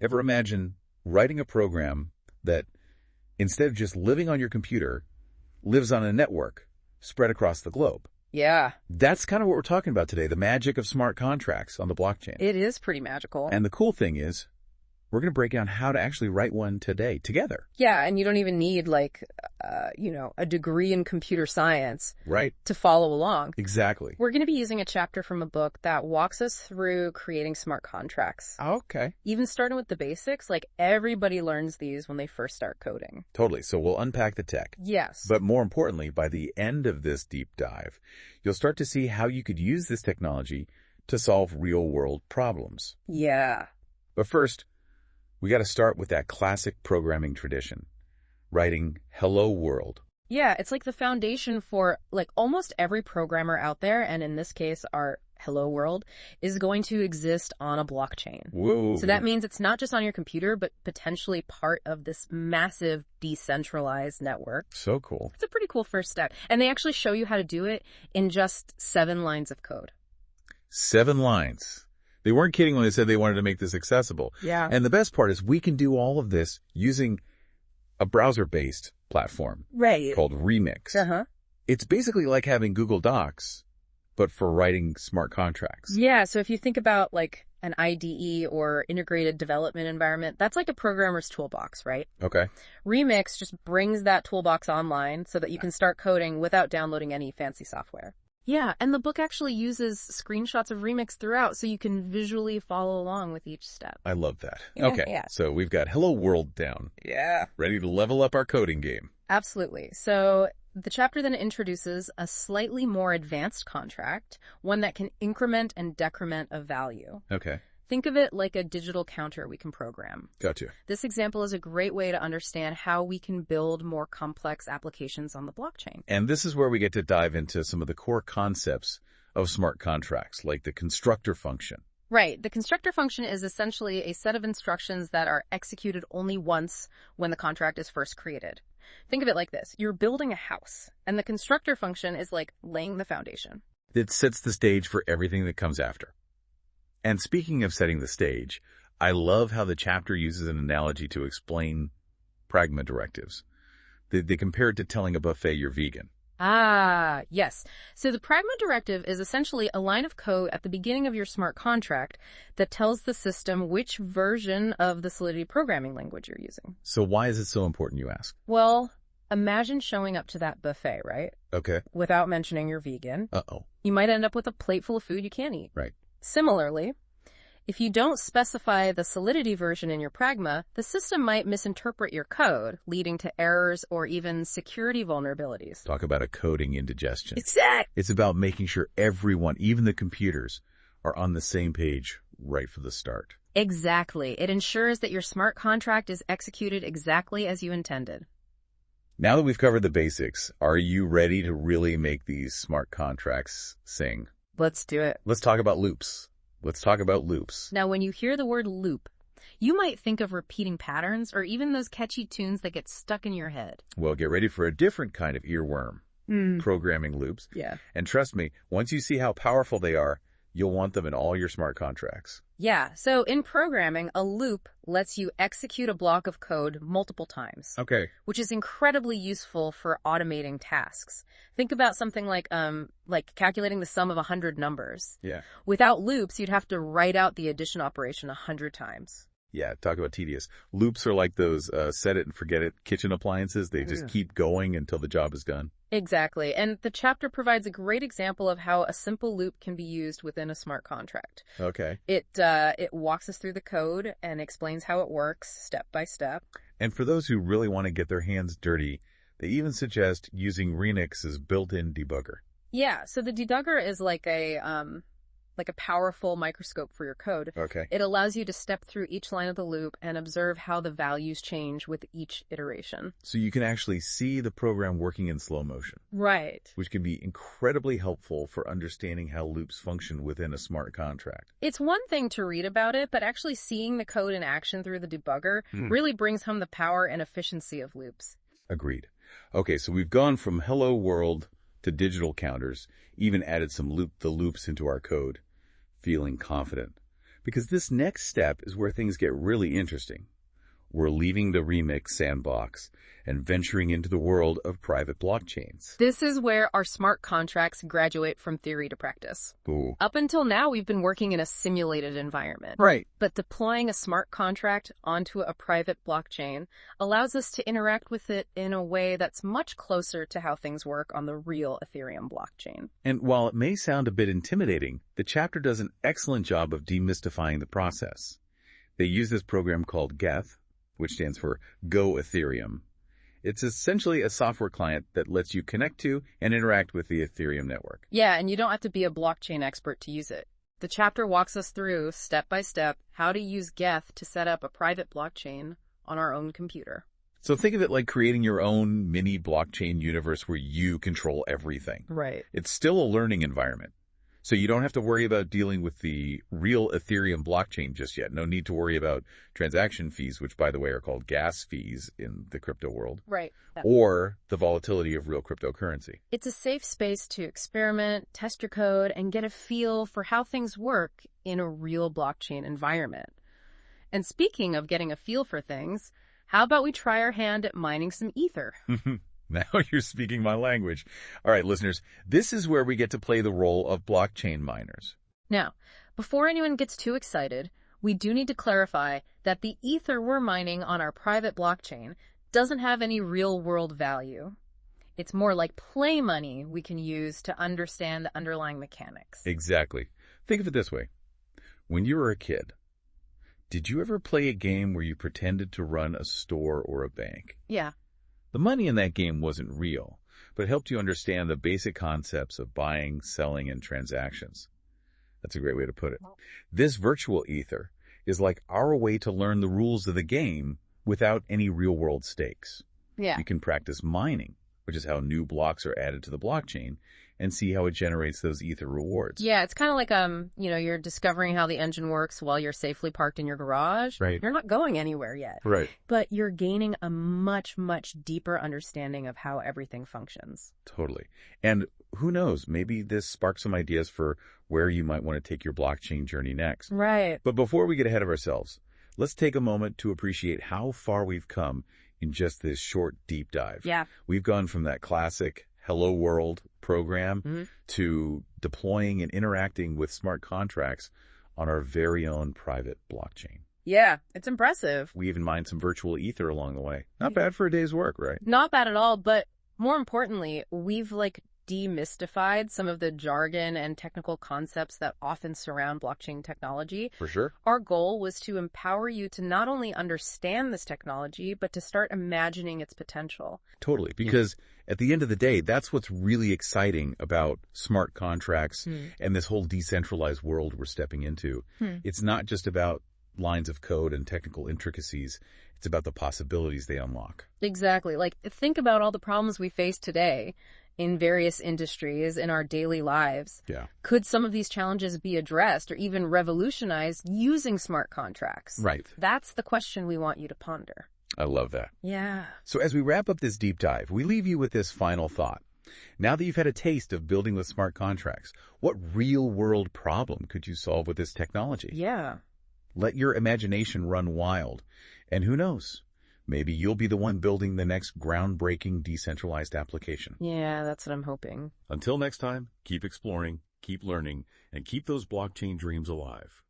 Ever imagine writing a program that, instead of just living on your computer, lives on a network spread across the globe? Yeah. That's kind of what we're talking about today, the magic of smart contracts on the blockchain. It is pretty magical. And the cool thing is, we're going to break down how to actually write one today, together. Yeah, and you don't even need, a degree in computer science Right. to follow along. Exactly. We're going to be using a chapter from a book that walks us through creating smart contracts. Okay. Even starting with the basics, everybody learns these when they first start coding. Totally. So we'll unpack the tech. Yes. But more importantly, by the end of this deep dive, you'll start to see how you could use this technology to solve real-world problems. Yeah. But first, we got to start with that classic programming tradition, writing Hello World. Yeah, it's like the foundation for almost every programmer out there, and in this case, our Hello World is going to exist on a blockchain. Whoa. So that means it's not just on your computer, but potentially part of this massive decentralized network. So cool. It's a pretty cool first step. And they actually show you how to do it in just 7 lines of code. 7 lines. They weren't kidding when they said they wanted to make this accessible. Yeah. And the best part is we can do all of this using a browser-based platform called Remix. Uh-huh. It's basically like having Google Docs, but for writing smart contracts. Yeah, so if you think about an IDE or integrated development environment, that's like a programmer's toolbox, right? Okay. Remix just brings that toolbox online so that you can start coding without downloading any fancy software. Yeah, and the book actually uses screenshots of Remix throughout so you can visually follow along with each step. I love that. Yeah, okay, yeah. So we've got Hello World down. Yeah. Ready to level up our coding game. Absolutely. So the chapter then introduces a slightly more advanced contract, one that can increment and decrement a value. Okay. Think of it like a digital counter we can program. Gotcha. This example is a great way to understand how we can build more complex applications on the blockchain. And this is where we get to dive into some of the core concepts of smart contracts, like the constructor function. Right. The constructor function is essentially a set of instructions that are executed only once when the contract is first created. Think of it like this. You're building a house, and the constructor function is like laying the foundation. It sets the stage for everything that comes after. And speaking of setting the stage, I love how the chapter uses an analogy to explain pragma directives. They compare it to telling a buffet you're vegan. Ah, yes. So the pragma directive is essentially a line of code at the beginning of your smart contract that tells the system which version of the Solidity programming language you're using. So why is it so important, you ask? Well, imagine showing up to that buffet, right? Okay. Without mentioning you're vegan. Uh-oh. You might end up with a plate full of food you can't eat. Right. Similarly, if you don't specify the Solidity version in your pragma, the system might misinterpret your code, leading to errors or even security vulnerabilities. Talk about a coding indigestion. Exactly. It's about making sure everyone, even the computers, are on the same page right from the start. Exactly. It ensures that your smart contract is executed exactly as you intended. Now that we've covered the basics, are you ready to really make these smart contracts sing? Let's do it. Let's talk about loops. Now, when you hear the word loop, you might think of repeating patterns or even those catchy tunes that get stuck in your head. Well, get ready for a different kind of earworm. Programming loops. Yeah. And trust me, once you see how powerful they are, you'll want them in all your smart contracts. Yeah. So in programming, a loop lets you execute a block of code multiple times. Okay. Which is incredibly useful for automating tasks. Think about something like calculating the sum of 100 numbers. Yeah. Without loops, you'd have to write out the addition operation 100 times. Yeah, talk about tedious. Loops are like those set it and forget it kitchen appliances. They just keep going until the job is done. Exactly. And the chapter provides a great example of how a simple loop can be used within a smart contract. Okay. It walks us through the code and explains how it works step by step. And for those who really want to get their hands dirty, they even suggest using Remix's built-in debugger. Yeah, so the debugger is like a powerful microscope for your code. Okay. It allows you to step through each line of the loop and observe how the values change with each iteration. So you can actually see the program working in slow motion. Right. Which can be incredibly helpful for understanding how loops function within a smart contract. It's one thing to read about it, but actually seeing the code in action through the debugger really brings home the power and efficiency of loops. Agreed. Okay, so we've gone from Hello World to digital counters, even added some loop-the-loops into our code. Feeling confident. Because this next step is where things get really interesting. We're leaving the remix sandbox and venturing into the world of private blockchains. This is where our smart contracts graduate from theory to practice. Ooh. Up until now, we've been working in a simulated environment. Right. But deploying a smart contract onto a private blockchain allows us to interact with it in a way that's much closer to how things work on the real Ethereum blockchain. And while it may sound a bit intimidating, the chapter does an excellent job of demystifying the process. They use this program called Geth, which stands for Go Ethereum. It's essentially a software client that lets you connect to and interact with the Ethereum network. Yeah, and you don't have to be a blockchain expert to use it. The chapter walks us through, step by step, how to use Geth to set up a private blockchain on our own computer. So think of it like creating your own mini blockchain universe where you control everything. Right. It's still a learning environment. So you don't have to worry about dealing with the real Ethereum blockchain just yet. No need to worry about transaction fees, which, by the way, are called gas fees in the crypto world. Right. Or the volatility of real cryptocurrency. It's a safe space to experiment, test your code, and get a feel for how things work in a real blockchain environment. And speaking of getting a feel for things, how about we try our hand at mining some Ether? Now you're speaking my language. All right, listeners, this is where we get to play the role of blockchain miners. Now, before anyone gets too excited, we do need to clarify that the Ether we're mining on our private blockchain doesn't have any real-world value. It's more like play money we can use to understand the underlying mechanics. Exactly. Think of it this way. When you were a kid, did you ever play a game where you pretended to run a store or a bank? Yeah. The money in that game wasn't real, but it helped you understand the basic concepts of buying, selling, and transactions. That's a great way to put it. This virtual Ether is like our way to learn the rules of the game without any real-world stakes. Yeah. You can practice mining, which is how new blocks are added to the blockchain, and see how it generates those Ether rewards. Yeah, it's kind of like, you're discovering how the engine works while you're safely parked in your garage. Right. You're not going anywhere yet. Right. But you're gaining a much, much deeper understanding of how everything functions. Totally. And who knows, maybe this sparks some ideas for where you might want to take your blockchain journey next. Right. But before we get ahead of ourselves, let's take a moment to appreciate how far we've come in just this short deep dive. Yeah. We've gone from that classic Hello World program to deploying and interacting with smart contracts on our very own private blockchain. Yeah, it's impressive. We even mined some virtual Ether along the way. Not bad for a day's work, right? Not bad at all, but more importantly, we've demystified some of the jargon and technical concepts that often surround blockchain technology. For sure. Our goal was to empower you to not only understand this technology, but to start imagining its potential. Totally, because at the end of the day, that's what's really exciting about smart contracts and this whole decentralized world we're stepping into. It's not just about lines of code and technical intricacies. It's about the possibilities they unlock. Exactly. Think about all the problems we face today in various industries in our daily lives. Yeah. Could some of these challenges be addressed or even revolutionized using smart contracts? Right. That's the question we want you to ponder. I love that. Yeah. So as we wrap up this deep dive, we leave you with this final thought. Now that you've had a taste of building with smart contracts, what real-world problem could you solve with this technology? Yeah. Let your imagination run wild. And who knows? Maybe you'll be the one building the next groundbreaking decentralized application. Yeah, that's what I'm hoping. Until next time, keep exploring, keep learning, and keep those blockchain dreams alive.